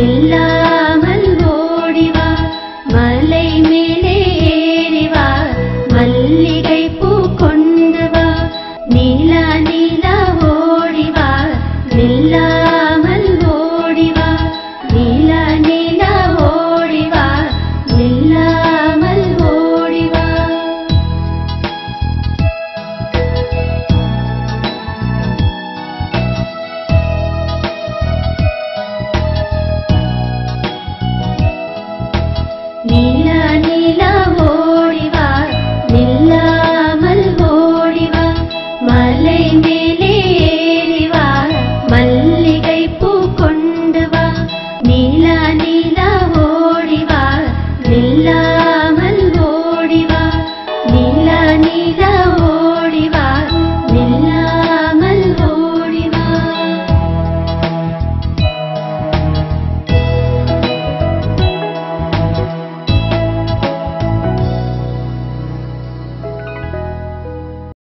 நில்லாமல் ஓடிவா மலை மேலே ஏறிவா மல்லிகை பூ கொண்டு வா நீலா நீலா ஓடிவா நில்லாமல் ஓடிவா நீலா நீலா ஓடிவா நில்லாமல் ஓடிவா நீலா நீலா ஓடிவா நில்லாமல் ஓடிவா மலை மேலே ஏறிவா மல்லிகை பூ கொண்டு வா நீலா நீலா ஓடிவா நில்லா